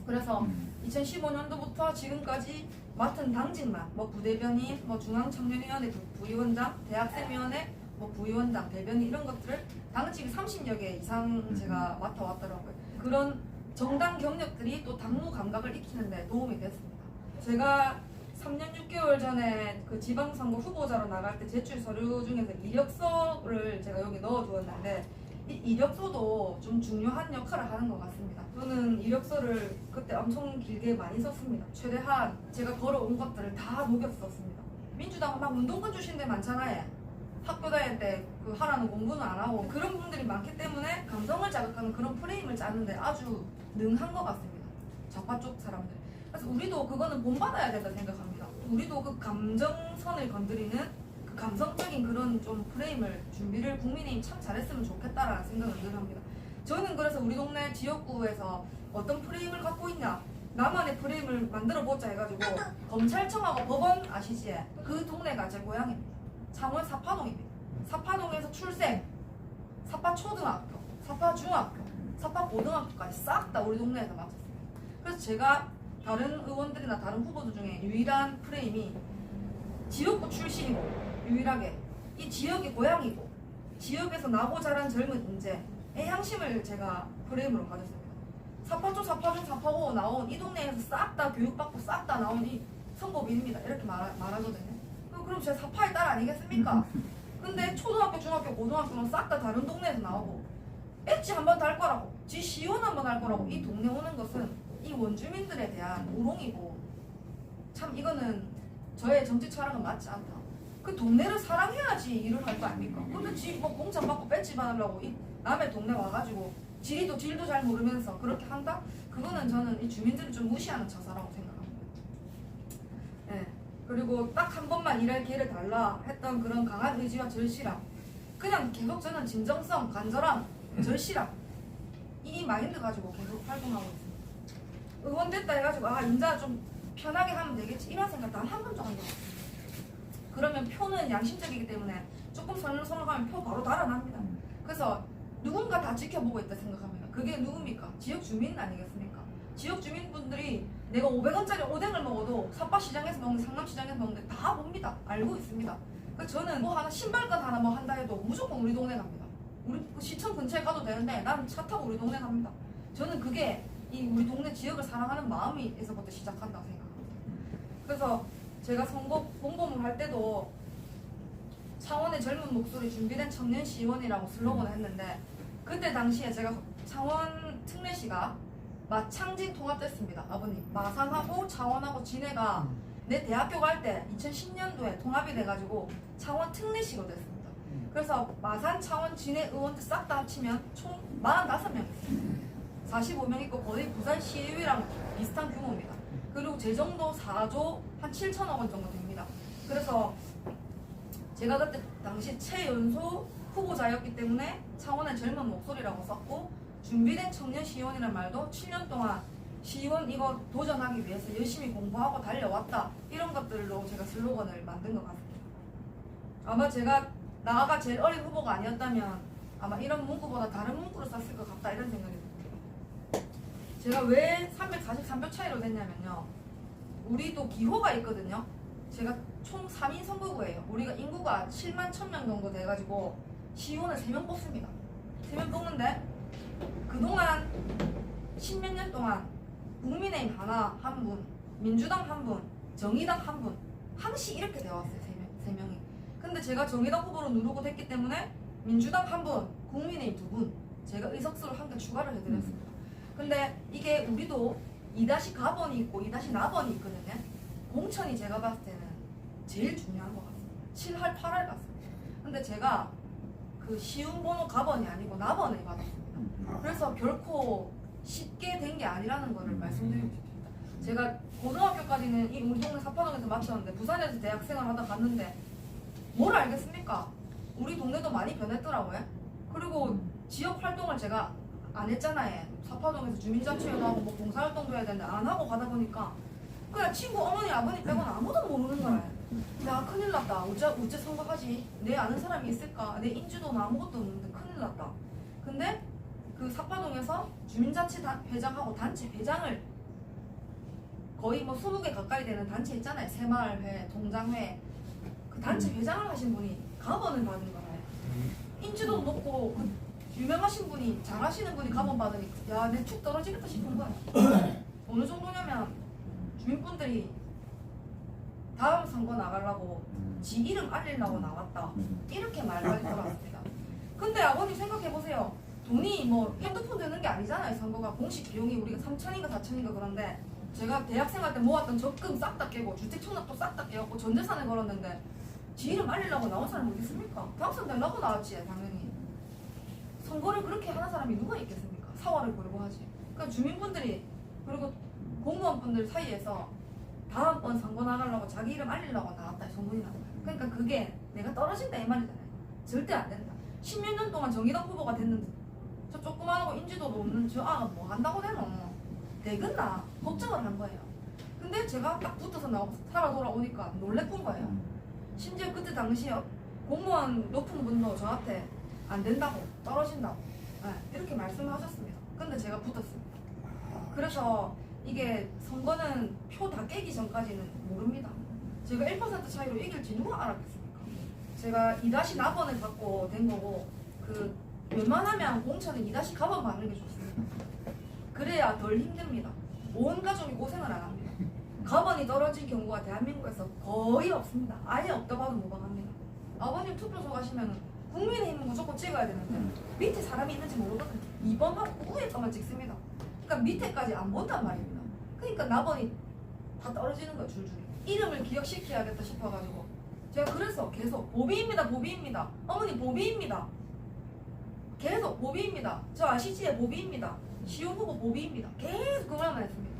그래서 2015년도부터 지금까지 맡은 당직만 뭐 부대변인, 뭐 중앙청년위원회 부위원장, 대학생위원회 뭐 부위원장, 대변인 이런 것들을 당직이 30여 개 이상 제가 맡아왔더라고요. 그런 정당 경력들이 또 당무 감각을 익히는데 도움이 됐습니다. 제가 3년 6개월 전에 그 지방선거 후보자로 나갈 때 제출 서류 중에서 이력서를 제가 여기 넣어두었는데 이 이력서도 좀 중요한 역할을 하는 것 같습니다. 저는 이력서를 그때 엄청 길게 많이 썼습니다. 최대한 제가 걸어온 것들을 다 녹였었습니다. 민주당은 막 운동권 주신 데 많잖아요. 학교 다닐 때 그 하라는 공부는 안 하고 그런 분들이 많기 때문에 감성을 자극하는 그런 프레임을 짜는데 아주 능한 것 같습니다. 좌파 쪽 사람들. 그래서 우리도 그거는 본받아야 된다 생각합니다. 우리도 그 감정선을 건드리는 그 감성적인 그런 좀 프레임을 준비를 국민의힘 참 잘했으면 좋겠다라는 생각을 늘 합니다. 저는 그래서 우리 동네 지역구에서 어떤 프레임을 갖고 있냐 나만의 프레임을 만들어보자 해가지고 검찰청하고 법원 아시지? 그 동네가 제 고향입니다. 창원 사파동입니다. 사파동에서 출생, 사파초등학교, 사파중학교, 사파고등학교까지 싹 다 우리 동네에서 맡았습니다. 그래서 제가 다른 의원들이나 다른 후보들 중에 유일한 프레임이 지역구 출신이고 유일하게 이 지역이 고향이고 지역에서 나고 자란 젊은 인재 애향심을 제가 프레임으로 가졌습니다. 사파초, 사파중, 사파고 나온 이 동네에서 싹 다 교육받고 싹 다 나온 이 선거민입니다. 이렇게 말하거든요. 그럼 제가 사파의 딸 아니겠습니까? 근데 초등학교, 중학교, 고등학교는 싹 다 다른 동네에서 나오고 엣지 한번 달 거라고 지 시원 한번 할 거라고 이 동네 오는 것은 이 원주민들에 대한 우롱이고 참 이거는 저의 정치 철학은 맞지 않다. 그 동네를 사랑해야지 일을 할 거 아닙니까? 근데 지 뭐 공천 받고 배지 받으려고 이 남의 동네 와가지고 질도 잘 모르면서 그렇게 한다? 그거는 저는 이 주민들을 좀 무시하는 처사라고 생각합니다. 네. 그리고 딱 한 번만 일할 기회를 달라 했던 그런 강한 의지와 절실함 그냥 계속 저는 진정성, 간절함, 절실함 이 마인드 가지고 계속 활동하고 있습니다. 의원 됐다 해가지고 아 인자 좀 편하게 하면 되겠지 이런 생각 단 한 번도 안 해봤어요. 그러면 표는 양심적이기 때문에 조금 설렁설렁하면 표 바로 달아납니다. 그래서 누군가 다 지켜보고 있다 생각합니다. 그게 누굽니까? 지역 주민 아니겠습니까? 지역 주민분들이 내가 500원짜리 오뎅을 먹어도 삿바시장에서 먹는 상남시장에서 먹는데 다 봅니다. 알고 있습니다. 그래서 저는 뭐 하나 신발끈 하나 뭐 한다 해도 무조건 우리 동네 갑니다. 우리 시청 근처에 가도 되는데 난 차 타고 우리 동네 갑니다. 저는 그게 이 우리 동네 지역을 사랑하는 마음에서부터 시작한다고 생각합니다. 그래서 제가 선거 공보물 할 때도 창원의 젊은 목소리 준비된 청년 시의원이라고 슬로건을 했는데 그때 당시에 제가 창원 특례시가 마창진 통합됐습니다. 아버님 마산하고 창원하고 진해가 내 대학교 갈 때 2010년도에 통합이 돼가지고 창원 특례시가 됐습니다. 그래서 마산, 창원, 진해 의원들 싹 다 합치면 총 45명 있습니다. 45명 있고 거의 부산 시의회랑 비슷한 규모입니다. 그리고 재정도 4조 한 7천억 원 정도 됩니다. 그래서 제가 그때 당시 최연소 후보자였기 때문에 창원의 젊은 목소리라고 썼고 준비된 청년 시의원이라는 말도 7년 동안 시의원 이거 도전하기 위해서 열심히 공부하고 달려왔다 이런 것들로 제가 슬로건을 만든 것 같습니다. 아마 제가 나아가 제일 어린 후보가 아니었다면 아마 이런 문구보다 다른 문구를 썼을 것 같다 이런 생각이 듭니다. 제가 왜 343표 차이로 됐냐면요. 우리도 기호가 있거든요. 제가 총 3인 선거구예요. 우리가 인구가 7만 1000명 정도 돼가지고 시의원을 3명 뽑습니다. 3명 뽑는데 그동안 10몇 년 동안 국민의힘 하나 한 분, 민주당 한 분, 정의당 한 분, 항시 이렇게 되어왔어요. 3명이. 근데 제가 정의당 후보로 누르고 됐기 때문에 민주당 한 분, 국민의힘 두 분, 제가 의석수를 한 개 추가를 해드렸습니다. 근데 이게 우리도 2-가번이 있고 2-나번이 있거든요. 공천이 제가 봤을 때는 제일 중요한 것 같습니다. 7할 8할 같습니다. 근데 제가 그 쉬운 번호 가번이 아니고 나번을 받았습니다. 그래서 결코 쉽게 된 게 아니라는 거를 말씀드리고 싶습니다. 제가 고등학교까지는 이 우리 동네 사파동에서 마쳤는데 부산에서 대학생활 하다 갔는데 뭘 알겠습니까? 우리 동네도 많이 변했더라고요. 그리고 지역 활동을 제가 안 했잖아요. 사파동에서 주민자치회도 하고 뭐 봉사활동도 해야 되는데 안 하고 가다 보니까 그냥 친구 어머니 아버님 빼고는 아무도 모르는 거예요. 야 큰일 났다. 어째 선거하지? 내 아는 사람이 있을까? 내 인지도는 아무것도 없는데 큰일 났다. 근데 그 사파동에서 주민자치 회장하고 단체 회장을 거의 뭐 20개 가까이 되는 단체 있잖아요. 새마을회, 동장회 그 단체 회장을 하신 분이 가번을 받은 거예요. 인지도 높고 그 유명하신 분이 잘하시는 분이 가번 받으니까 야 내 축 떨어지겠다 싶은 거예요. 어느 정도냐면 주민분들이 다음 선거 나가려고 지 이름 알리려고 나왔다 이렇게 말까지 들어왔습니다. 근데 아버님 생각해보세요. 돈이 뭐 핸드폰 되는 게 아니잖아요. 선거가 공식 비용이 우리가 3천인가 4천인가 그런데 제가 대학생 할 때 모았던 적금 싹 다 깨고 주택청약도 싹 다 깨갖고 전재산을 걸었는데 지 이름 알리려고 나온 사람이 어디 있습니까? 당선되려고 나왔지 당연히. 선거를 그렇게 하는 사람이 누가 있겠습니까? 사활을 걸고 하지. 그러니까 주민분들이 그리고 공무원분들 사이에서 다음번 선거 나가려고 자기 이름 알리려고 나왔다 소문이 나는 거야. 그러니까 그게 내가 떨어진다 이 말이잖아요. 절대 안 된다. 10몇 년 동안 정의당 후보가 됐는데 저 조그만하고 인지도도 없는 저 아가 뭐 한다고 되노? 되겠나? 걱정을 한 거예요. 근데 제가 딱 붙어서 살아 돌아오니까 놀랬던 거예요. 심지어 그때 당시에 공무원 높은 분도 저한테 안 된다고 떨어진다고 이렇게 말씀하셨습니다. 근데 제가 붙었습니다. 그래서 이게 선거는 표 다 깨기 전까지는 모릅니다. 제가 1% 차이로 이길지 누가 알았겠습니까? 제가 2-나번을 받고 된 거고 그 웬만하면 공천은 2-가번 받는 게 좋습니다. 그래야 덜 힘듭니다. 온 가족이 고생을 안 합니다. 가번이 떨어진 경우가 대한민국에서 거의 없습니다. 아예 없다고 하도 무방합니다. 아버님 투표소 가시면 국민의힘은 무조건 찍어야 되는데 밑에 사람이 있는지 모르거든요. 2번하고 위에 것만 찍습니다. 그러니까 밑에까지 안 본단 말입니다. 그러니까 나번이 다 떨어지는 거예요. 줄줄이. 이름을 기억시켜야겠다 싶어가지고 제가 그래서 계속 보비입니다. 보비입니다. 어머니 보비입니다. 계속 보비입니다. 저 아시지에 보비입니다. 시온 후보 보비입니다. 계속 그 말만 했습니다.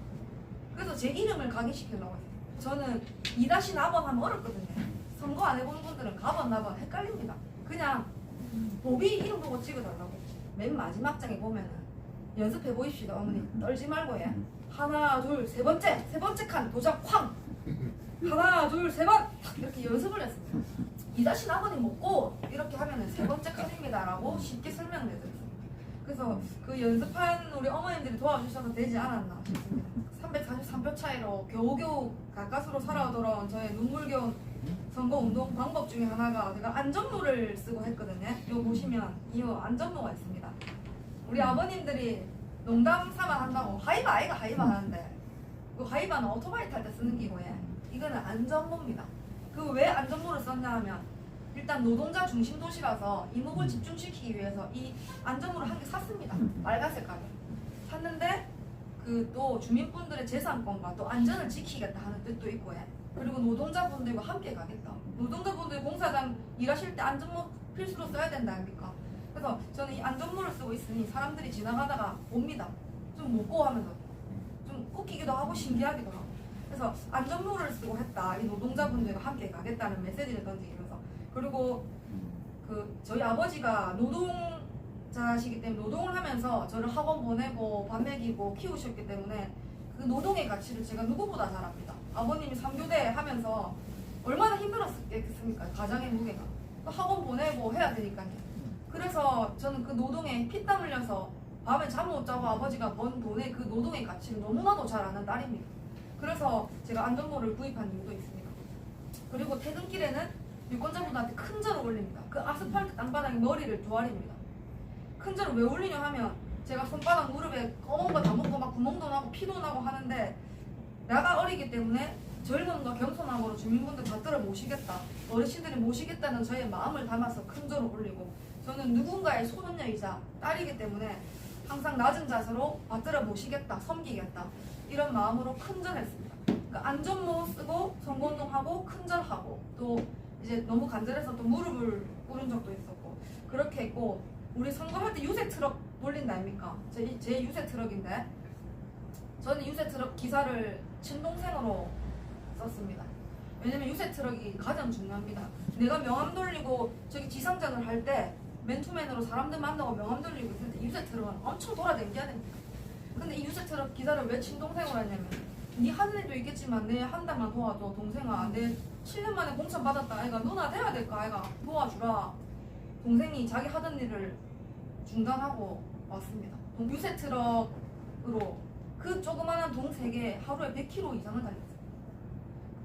그래서 제 이름을 각인시키려고 했어요. 저는 2-나번 하면 어렵거든요. 선거 안 해본 분들은 가번, 나번 헷갈립니다. 그냥 보비 이름 보고 찍어달라고. 맨 마지막 장에 보면은 연습해 보입시다. 어머니 떨지 말고 해. 하나 둘 세 번째 칸 도장 쾅. 하나 둘 세 번 이렇게 연습을 했습니다. 2-나번이 먹고 이렇게 하면은 세 번째 칸입니다라고 쉽게 설명해드렸습니다. 그래서 그 연습한 우리 어머님들이 도와주셔서 되지 않았나 싶습니다. 343표 차이로 겨우겨우 가까스로 살아 돌아온 저의 눈물겨운 선거운동 방법 중에 하나가 제가 안전모를 쓰고 했거든요. 이거 보시면 이 안전모가 있습니다. 우리 아버님들이 농담 삼아 한다고 하이바 아이가 하이바 하는데 그 하이바는 오토바이 탈 때 쓰는 기고에 이거는 안전모입니다. 그 왜 안전모를 썼냐 하면 일단 노동자 중심 도시라서 이목을 집중시키기 위해서 이 안전모를 한 개 샀습니다. 빨간색 가게 샀는데 그 또 주민분들의 재산권과 또 안전을 지키겠다 하는 뜻도 있고 그리고 노동자분들과 함께 가겠다. 노동자분들 공사장 일하실 때 안전모 필수로 써야 된다 아닙니까? 그래서 저는 이 안전모를 쓰고 있으니 사람들이 지나가다가 봅니다. 좀 먹고 하면서 좀 웃기기도 하고 신기하기도 하고 그래서 안전모를 쓰고 했다. 이 노동자분들과 함께 가겠다는 메시지를 던지면서 그리고 그 저희 아버지가 노동자시기 때문에 노동을 하면서 저를 학원 보내고 밥 먹이고 키우셨기 때문에 그 노동의 가치를 제가 누구보다 잘 압니다. 아버님이 3교대 하면서 얼마나 힘들었겠습니까? 가장의 무게가 학원 보내고 해야 되니까요. 그래서 저는 그 노동에 피땀 흘려서 밤에 잠 못 자고 아버지가 번 돈의 그 노동의 가치를 너무나도 잘 아는 딸입니다. 그래서 제가 안전모를 구입한 이유도 있습니다. 그리고 퇴근길에는 유권자분들한테 큰 절을 올립니다. 그 아스팔트 땅바닥에 머리를 두아립니다. 큰 절을 왜 올리냐 하면 제가 손바닥 무릎에 검은 거 다 먹고 막 구멍도 나고 피도 나고 하는데 내가 어리기 때문에 젊음과 겸손함으로 주민분들 받들어 모시겠다, 어르신들이 모시겠다는 저의 마음을 담아서 큰 절을 올리고, 저는 누군가의 손녀이자 딸이기 때문에 항상 낮은 자세로 받들어 모시겠다, 섬기겠다, 이런 마음으로 큰 절했습니다. 그러니까 안전모 쓰고 선거운동하고 큰 절하고, 또 이제 너무 간절해서 또 무릎을 꿇은 적도 있었고 그렇게 했고, 우리 선거할 때 유세 트럭 돌린다 아닙니까? 제 유세 트럭인데 저는 유세 트럭 기사를 친동생으로 썼습니다. 왜냐면 유세 트럭이 가장 중요합니다. 내가 명함 돌리고 저기 지상전을 할 때 맨투맨으로 사람들 만나고 명함 돌리고 있을 때 유세 트럭은 엄청 돌아다녀야 됩니다. 근데 이 유세 트럭 기사를 왜 친동생으로 했냐면, 네 하는 일도 있겠지만 내 한 달만 도와줘 동생아, 내 7년 만에 공천 받았다 아이가, 누나 돼야 될까 아이가, 도와주라. 동생이 자기 하던 일을 중단하고 왔습니다. 유세 트럭으로 그 조그마한 동 3개 하루에 100km 이상을 달렸어요.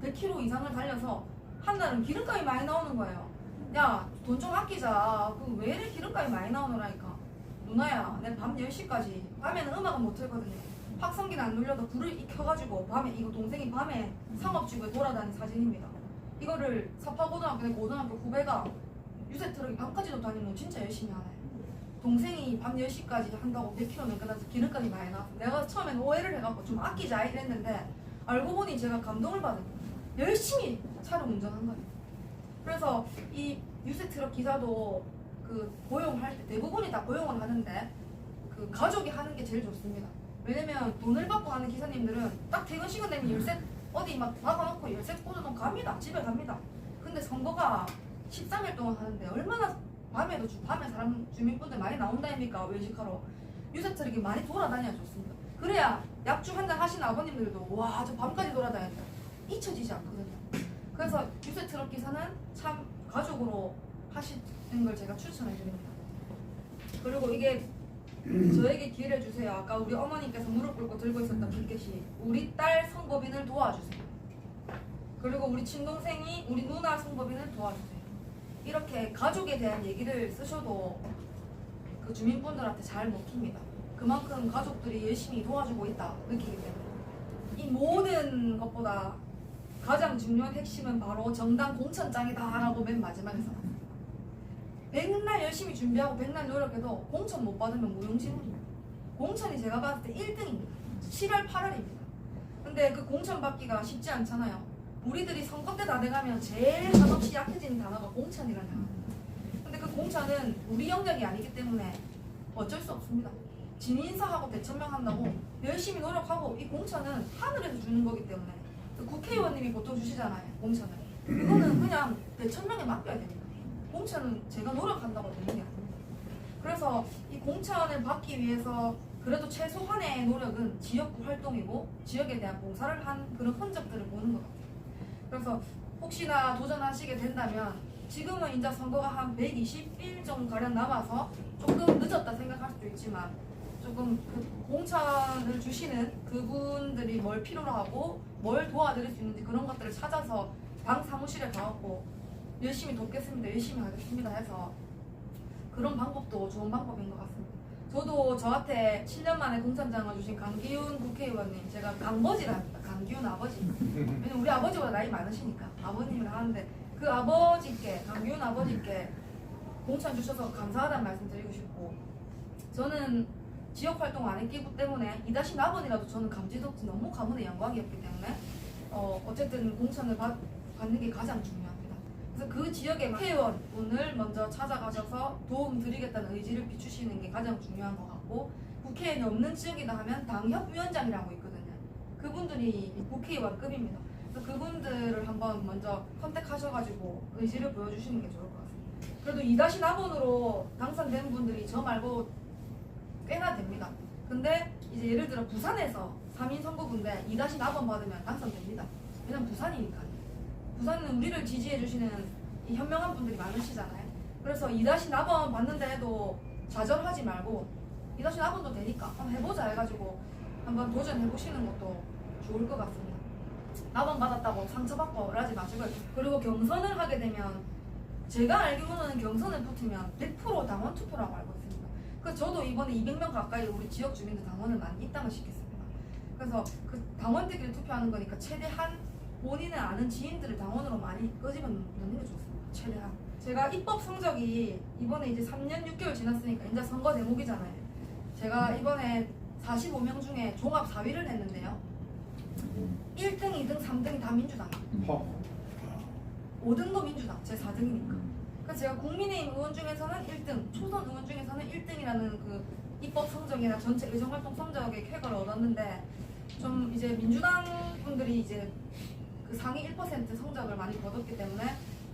100km 이상을 달려서 한 달은 기름값이 많이 나오는 거예요. 야, 돈 좀 아끼자. 그 왜 이래 기름값이 많이 나오노라니까. 누나야, 내 밤 10시까지, 밤에는 음악은 못 틀거든요. 확성기는 안 눌려도 불을 익혀가지고 밤에, 이거 동생이 밤에 상업지구에 돌아다니는 사진입니다. 이거를 사파고등학교 내 고등학교 후배가 유세 트럭이 밤까지도 다니면 진짜 열심히 하네. 동생이 밤 10시까지 한다고 100km면 끝나서 기름값이 많이 나왔어. 내가 처음엔 오해를 해갖고 좀 아끼자 이랬는데, 알고 보니 제가 감동을 받은 거예요. 열심히 차를 운전한 거예요. 그래서 이 유세 트럭 기사도 그 고용할 때 대부분이 다 고용을 하는데 그 가족이 하는 게 제일 좋습니다. 왜냐면 돈을 받고 하는 기사님들은 딱 퇴근 시간 되면 열쇠 어디 막 박아놓고 열쇠 꽂아놓고 갑니다. 집에 갑니다. 근데 선거가 13일 동안 하는데 얼마나 밤에 사람 주민분들 많이 나온다니까. 외식하러 유세 트럭이 많이 돌아다녀야 좋습니다. 그래야 약주 한잔 하시는 아버님들도 와, 저 밤까지 돌아다닌다 잊혀지지 않거든요. 그래서 유세 트럭 기사는 참 가족으로 하시는 걸 제가 추천해 드립니다. 그리고 이게 저에게 기회를 주세요. 아까 우리 어머니께서 무릎 꿇고 들고 있었던 붓깃이 우리 딸 선거빈을 도와주세요. 그리고 우리 친동생이 우리 누나 선거빈을 도와주세요. 이렇게 가족에 대한 얘기를 쓰셔도 그 주민분들한테 잘 먹힙니다. 그만큼 가족들이 열심히 도와주고 있다 느끼기 때문에. 이 모든 것보다 가장 중요한 핵심은 바로 정당 공천장이다 라고 맨 마지막에 써놨습니다. 백날 열심히 준비하고 백날 노력해도 공천 못 받으면 무용지물입니다. 공천이 제가 봤을 때 1등입니다. 7월 8월입니다. 근데 그 공천 받기가 쉽지 않잖아요. 우리들이 선거 때 다 돼가면 제일 한없이 약해지는 단어가 공천이라는 단어입니다. 근데 그 공천은 우리 영역이 아니기 때문에 어쩔 수 없습니다. 진인사하고 대천명한다고 열심히 노력하고, 이 공천은 하늘에서 주는 거기 때문에 국회의원님이 보통 주시잖아요. 공천을. 그거는 그냥 대천명에 맡겨야 됩니다. 공천은 제가 노력한다고 되는 게 아닙니다. 그래서 이 공천을 받기 위해서 그래도 최소한의 노력은 지역구 활동이고 지역에 대한 봉사를 한 그런 흔적들을 보는 것 같아요. 그래서 혹시나 도전하시게 된다면 지금은 이제 선거가 한 120일 정도 가량 남아서 조금 늦었다 생각할 수도 있지만, 조금 그 공천을 주시는 그분들이 뭘 필요로 하고 뭘 도와드릴 수 있는지 그런 것들을 찾아서 당 사무실에 가갖고 열심히 돕겠습니다, 열심히 하겠습니다 해서, 그런 방법도 좋은 방법인 것 같습니다. 저도 저한테 7년 만에 공천장을 주신 강기훈 국회의원님, 제가 강버지라 합니다. 강기훈 아버지. 왜냐면 우리 아버지보다 나이 많으시니까 아버님을 하는데, 그 아버지께, 강기훈 아버지께 공천 주셔서 감사하다는 말씀 드리고 싶고, 저는 지역 활동 안 했기 때문에 2-4번이라도 저는 감지덕지 너무 가문의 영광이었기 때문에 어쨌든 공천을 받는 게 가장 중요합니다. 그래서 그 지역의 국회의원분을 먼저 찾아가셔서 도움 드리겠다는 의지를 비추시는 게 가장 중요한 것 같고, 국회의원이 없는 지역이다 하면 당협위원장이라고 있거든요. 그분들이 국회의원급입니다. 그래서 그분들을 한번 먼저 컨택하셔가지고 의지를 보여주시는 게 좋을 것 같습니다. 그래도 2-4번으로 당선된 분들이 저 말고 꽤나 됩니다. 근데 이제 예를 들어 부산에서 3인 선거구인데 2-4번 받으면 당선됩니다. 왜냐면 부산이니까요. 부산은 우리를 지지해주시는 이 현명한 분들이 많으시잖아요. 그래서 2-4번 받는데 해도 좌절하지 말고 2-4번도 되니까 한번 해보자 해가지고 한번 도전해보시는 것도 좋을 것 같습니다. 4번 받았다고 상처받고 그러지 마시고요. 그리고 경선을 하게 되면 제가 알기로는 경선에 붙으면 100% 당원 투표라고 알고 있습니다. 그래서 저도 이번에 200명 가까이 우리 지역 주민들 당원을 많이 입당을 시켰습니다. 그래서 그 당원들끼리 투표하는 거니까 최대한 본인을 아는 지인들을 당원으로 많이 끄집어 넣는 게 좋습니다. 최대한. 제가 입법 성적이 이번에 이제 3년 6개월 지났으니까 이제 선거 대목이잖아요. 제가 이번에 45명 중에 종합 4위를 했는데요. 1등, 2등, 3등이 다 민주당이에요. 5등도 민주당, 제 4등이니까. 그래서 제가 국민의힘 의원 중에서는 1등, 초선 의원 중에서는 1등이라는 그 입법 성적이나 전체 의정활동 성적의 쾌거를 얻었는데 좀 이제 민주당 분들이 이제 그 상위 1% 성적을 많이 거뒀기 때문에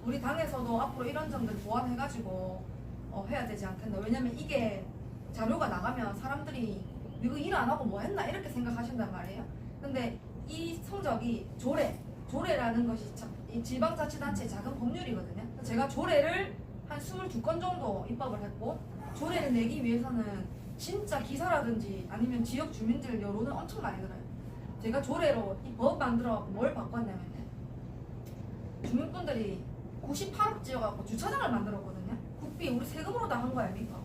우리 당에서도 앞으로 이런 점들 보완해가지고 해야 되지 않겠나. 왜냐면 이게 자료가 나가면 사람들이 이거 일 안 하고 뭐 했나 이렇게 생각하신단 말이에요. 근데 이 성적이 조례라는 것이 이 지방자치단체의 작은 법률이거든요. 제가 조례를 한 22건 정도 입법을 했고 조례를 내기 위해서는 진짜 기사라든지 아니면 지역 주민들 여론을 엄청 많이 들어요. 제가 조례로 이 법 만들어 뭘 바꿨냐면요. 주민분들이 98억 지어갖고 주차장을 만들었거든요. 국비 우리 세금으로 다 한 거 아닙니까?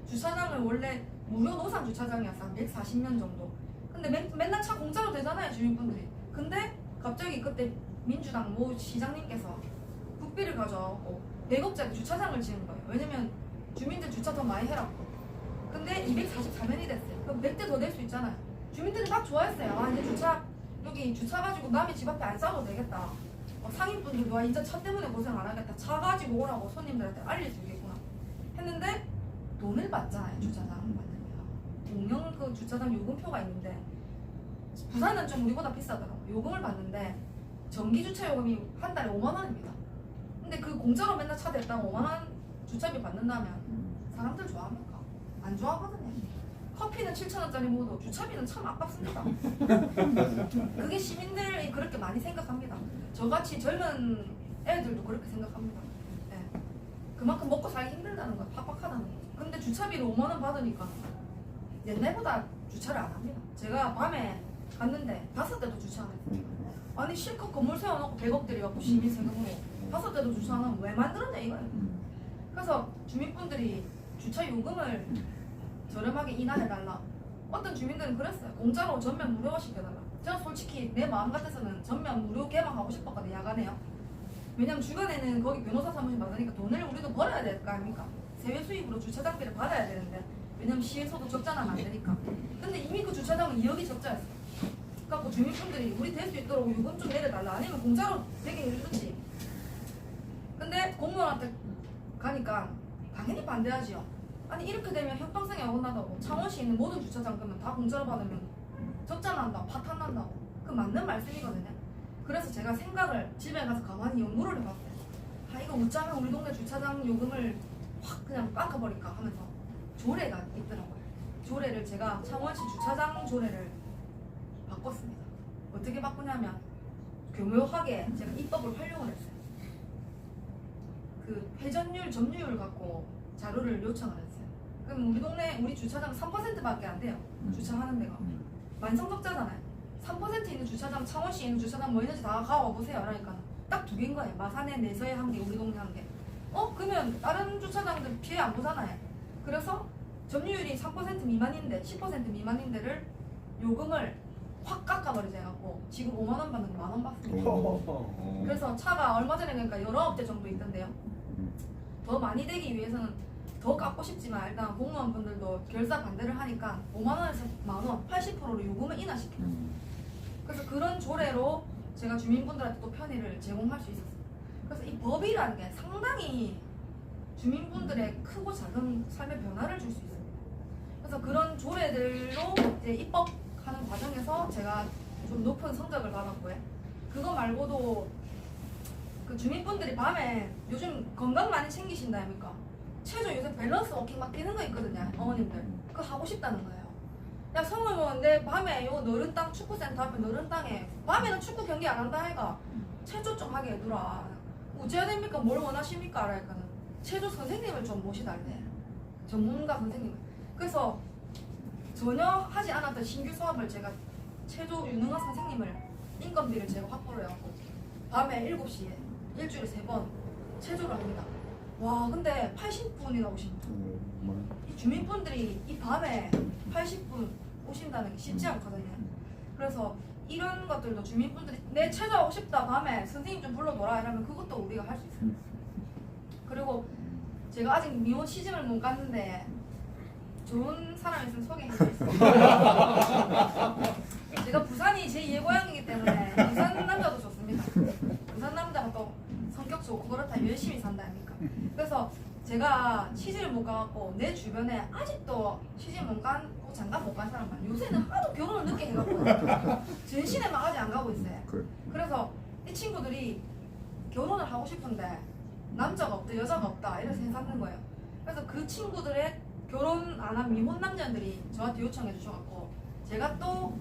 주차장을 원래 무료 노상 주차장이었어. 한 140년 정도. 근데 맨날 차 공짜로 되잖아요, 주민분들이. 근데 갑자기 그때 민주당 모 시장님께서 국비를 가져와갖고 100억짜리 주차장을 지은 거예요. 왜냐면 주민들 주차 더 많이 해라고. 근데 244년이 됐어요. 그럼 100대 더 될 수 있잖아요. 주민들이 막 좋아했어요. 아, 이제 여기 주차 가지고 남의 집 앞에 안 싸도 되겠다. 상인분들도 와, 이제 차 때문에 고생 안 하겠다. 차 가지고 오라고 손님들한테 알려주겠구나. 했는데 돈을 받잖아요, 주차장을 받으면. 공영 그 주차장 요금표가 있는데 부산은 좀 우리보다 비싸더라고요. 요금을 받는데 정기 주차 요금이 한 달에 5만 원입니다. 근데 그 공짜로 맨날 차 댔다고 5만 원 주차비 받는다면 사람들 좋아합니까? 안 좋아하거든요. 커피는 7,000원짜리 먹어도 주차비는 참 아깝습니다. 그게 시민들이 그렇게 많이 생각합니다. 저같이 젊은 애들도 그렇게 생각합니다. 네. 그만큼 먹고 살기 힘들다는 거야. 팍팍하다는 거죠. 근데 주차비를 5만 원 받으니까 옛날보다 주차를 안 합니다. 제가 밤에 갔는데 5대도 주차 안 했어요. 아니 실컷 건물 세워놓고 100억 들여갖고 시민 세금으로 5대도 주차 안 하면 왜 만들었냐 이거예요. 그래서 주민분들이 주차 요금을 저렴하게 인하해달라. 어떤 주민들은 그랬어요. 공짜로 전면 무료화 시켜달라. 저는 솔직히 내 마음 같아서는 전면 무료 개방하고 싶었거든요. 야간에요. 왜냐면 주간에는 거기 변호사 사무실 받으니까 돈을 우리도 벌어야 될 거 아닙니까? 세외 수입으로 주차장비를 받아야 되는데 왜냐면 시에서도 적자는 안 되니까. 근데 이미 그 주차장은 2억이 적자였어요. 그래갖고 주민분들이 우리 될 수 있도록 요금 좀 내려달라. 아니면 공짜로 되게 해주지. 근데 공무원한테 가니까 당연히 반대하지요. 아니 이렇게 되면 형평성이 어긋나다고. 창원시에 있는 모든 주차장 그러면 다 공짜로 받으면 적자 난다고, 파탄 난다고. 그 맞는 말씀이거든요. 그래서 제가 생각을 집에 가서 가만히 연구를 해봤어요. 아 이거 어쩌면 우리 동네 주차장 요금을 확 그냥 깎아버릴까 하면서 조례가 있더라고요. 조례를 제가 창원시 주차장 조례를 바꿨습니다. 어떻게 바꾸냐면 교묘하게 제가 입법을 활용을 했어요. 그 회전율, 점유율 갖고 자료를 요청을 했어요. 그럼 우리 동네 우리 주차장 3%밖에 안 돼요. 주차하는 데가 만성적자잖아요. 3% 있는 주차장, 창원시에 있는 주차장 뭐 있는지 다 가와 보세요. 그러니까 딱 2개인 거예요. 마산에 내서에 한 개, 우리 동네 한 개. 그러면 다른 주차장들 피해 안 보잖아요. 그래서 점유율이 3% 미만인데 10% 미만인 데를 요금을 확 깎아버리자 해갖고 지금 5만 원 받는 거 1만 원 받습니다. 그래서 차가 얼마 전에 그러니까 19대 정도 있던데요. 더 많이 되기 위해서는 더 깎고 싶지만 일단 공무원분들도 결사 반대를 하니까 5만 원에서 1만 원, 80%로 요금을 인하시켜요. 그래서 그런 조례로 제가 주민분들한테 또 편의를 제공할 수 있었어요. 그래서 이 법이라는 게 상당히 주민분들의 크고 작은 삶의 변화를 줄 수 있어요. 그래서 그런 조례들로 이제 입법하는 과정에서 제가 좀 높은 성적을 받았고요. 그거 말고도 그 주민분들이 밤에 요즘 건강 많이 챙기신다 아닙니까? 체조 요새 밸런스 워킹 막 뛰는 거 있거든요. 어머님들 그거 하고 싶다는 거예요. 야 성우면 내 밤에 요 너른 땅 축구센터 앞에 너른 땅에 밤에는 축구 경기 안 한다 해가 체조 좀 하게 해두라. 어째야 됩니까? 뭘 원하십니까? 그러니까는 체조 선생님을 좀 모시달래. 전문가 선생님을. 그래서 전혀 하지 않았던 신규 수업을 제가 체조 유능한 선생님을 인건비를 제가 확보를 해갖고 밤에 7시에 일주일에 3번 체조를 합니다. 와 근데 80분이나 오십니다. 이 주민분들이 이 밤에 80분 오신다는 게 쉽지 않거든요. 그래서 이런 것들도 주민분들이 내 체조하고 싶다 밤에 선생님 좀 불러놓으라 이러면 그것도 우리가 할 수 있어요. 그리고 제가 아직 미혼 시집을 못 갔는데 좋은 사람 있으면 소개해드리겠습니다. 제가 부산이 제2의 고향이기 때문에 부산 남자도 좋습니다. 부산 남자가 또 성격 좋고 그렇다 열심히 산다 아닙니까? 그래서 제가 시집을 못 가갖고 내 주변에 아직도 시집 못 가고 장가 못 간 사람 많아요. 요새는 하도 결혼을 늦게 해갖고 전신에만 아직 안 가고 있어요. 그래서 이 친구들이 결혼을 하고 싶은데 남자가 없다 여자가 없다 이래서 생각하는 거예요. 그래서 그 친구들의 결혼 안 한 미혼 남자들이 저한테 요청해 주셔갖고 제가 또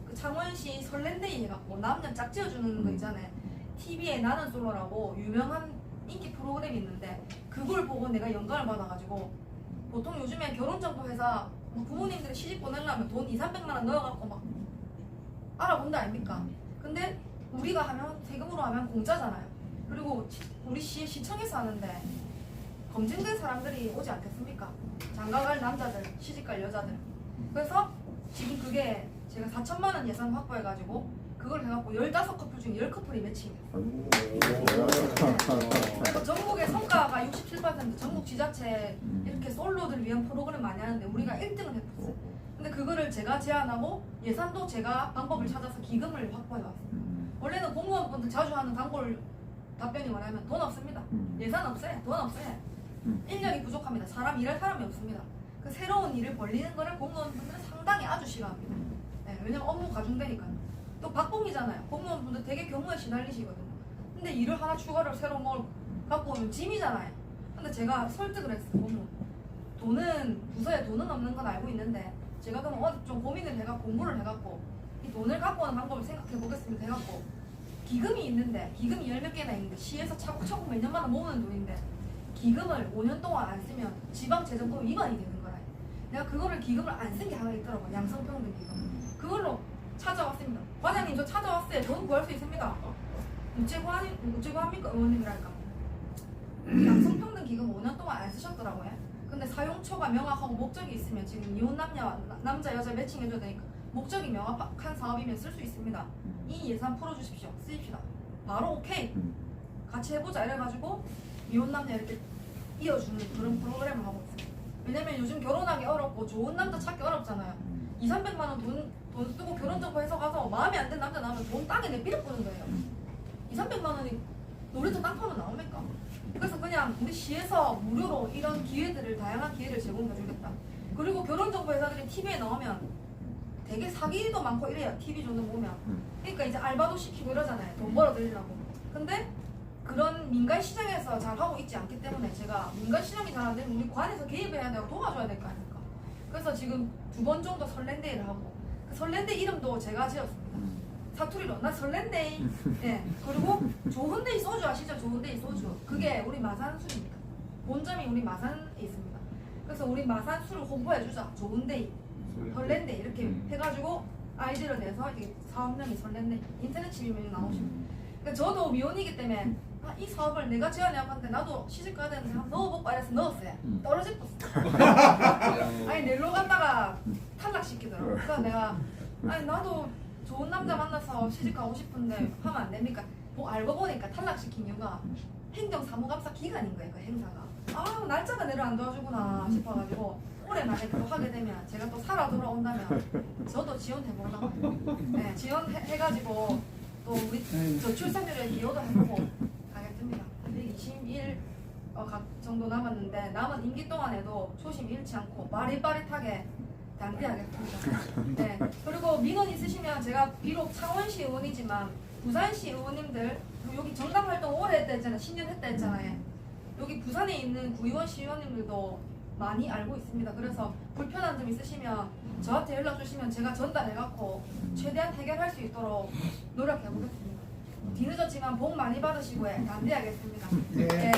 그 창원시 설렌데이 해갖고 남녀 짝지어주는 거 있잖아요. TV에 나는 솔로라고 유명한 인기 프로그램이 있는데 그걸 보고 내가 영감을 받아가지고 보통 요즘에 결혼정보 회사 부모님들이 시집 보내려면 돈 200~300만 원 넣어갖고 막 알아본다 아닙니까? 근데 우리가 하면 세금으로 하면 공짜잖아요. 그리고 우리 시청에서 하는데 검증된 사람들이 오지 않겠습니까? 장가갈 남자들, 시집갈 여자들. 그래서 지금 그게 제가 4천만 원 예산 확보해가지고 그걸 해갖고 15커플 중에 10커플이 매칭이에요. 그래서 전국의 성과가 67% 전국 지자체 이렇게 솔로들 위한 프로그램 많이 하는데 우리가 1등을 했었어요. 근데 그거를 제가 제안하고 예산도 제가 방법을 찾아서 기금을 확보해왔어요. 원래는 공무원분들 자주 하는 단골 답변이 뭐냐면 돈 없습니다. 예산 없어요. 돈 없어요. 인력이 부족합니다. 일할 사람이 없습니다. 그 새로운 일을 벌리는 거를 공무원분들은 상당히 아주 싫어합니다. 네, 왜냐면 업무 가중되니까요. 또 박봉이잖아요. 공무원분들 되게 경무에 시달리시거든요. 근데 일을 하나 추가를 새로 뭘 갖고 오면 짐이잖아요. 근데 제가 설득을 했어요. 돈은 부서에 돈은 없는 건 알고 있는데 제가 그럼 어디 좀 고민을 해갖고 공부를 해갖고 이 돈을 갖고 오는 방법을 생각해 보겠습니다 해갖고 기금이 있는데 기금이 10몇 개나 있는데 시에서 차곡차곡 몇 년마다 모으는 돈인데 기금을 5년 동안 안 쓰면 지방재정법 위반이 되는 거라. 내가 그거를 기금을 안 쓴 게 하나 있더라고요. 양성평등 기금. 그걸로 찾아왔습니다. 과장님 저 찾아왔어요. 돈 구할 수 있습니다. 우째 구합니까? 의원님이랄까. 양성평등 기금 5년 동안 안 쓰셨더라고요. 근데 사용처가 명확하고 목적이 있으면 지금 이혼 남자 여자 매칭해줘야 되니까 목적이 명확한 사업이면 쓸 수 있습니다. 이 예산 풀어주십시오. 쓰입시다. 바로 오케이. 같이 해보자 이래가지고 이혼 남녀 이렇게 이어주는 그런 프로그램을 하고 있어요. 왜냐면 요즘 결혼하기 어렵고 좋은 남자 찾기 어렵잖아요. 200~300만 원 돈 쓰고 결혼정보 해서 가서 마음에 안 든 남자 나오면 돈 땅에 내비려 뿌는 거예요. 200~300만 원이 놀이터 땅 파면 나옵니까? 그래서 그냥 우리 시에서 무료로 이런 기회들을 다양한 기회를 제공해 주겠다. 그리고 결혼정보 회사들이 TV에 나오면 되게 사기도 많고 이래요. TV 정도 보면. 그러니까 이제 알바도 시키고 이러잖아요. 돈 벌어들이려고. 근데 그런 민간 시장에서 잘 하고 있지 않기 때문에 제가 민간 시장이 잘 안 되면 우리 관에서 개입해야 되고 도와줘야 될 거 아닙니까? 그래서 지금 2번 정도 설렌데이를 하고 그 설렌데이 이름도 제가 지었습니다. 사투리로 나 설렌데이. 네. 그리고 좋은데이 소주 아시죠? 좋은데이 소주. 그게 우리 마산술입니다. 본점이 우리 마산에 있습니다. 그래서 우리 마산술을 홍보해주자. 좋은데이, 설렌데이 이렇게 해가지고 아이디어를 내서 이게 사업명이 설렌데이. 인터넷 치면 나오십니다. 그러니까 저도 미혼이기 때문에 이 사업을 내가 제안해왔는데 나도 시집 가야 되는데 한번 넣어볼까 해서 넣었어요. 떨어졌었어. 아니 넬로 갔다가 탈락시키더라고. 그래서 내가 아니 나도 좋은 남자 만나서 시집 가고 싶은데 하면 안 됩니까? 뭐 알고 보니까 탈락시킨 이유가 행정사무감사 기간인 거예요. 그 행사가. 아 날짜가 내를 안 도와주구나 싶어가지고 올해 만에 그거 하게 되면 제가 또 살아 돌아온다면 저도 지원해보려고. 네, 지원해가지고 또 우리 저출산율에 기여도 해보고 가겠습니다. 121 정도 남았는데 남은 임기 동안에도 초심 잃지 않고 빠릿빠릿하게 단대하겠습니다. 네. 그리고 민원 있으시면 제가 비록 창원시 의원이지만 부산시 의원님들 여기 정당 활동 오래 했다 했잖아요. 10년 했다 했잖아요. 여기 부산에 있는 구의원 시의원님들도 많이 알고 있습니다. 그래서 불편한 점 있으시면 저한테 연락 주시면 제가 전달해갖고 최대한 해결할 수 있도록 노력해보겠습니다. 뒤늦었지만 복 많이 받으시고 단대하겠습니다. 네.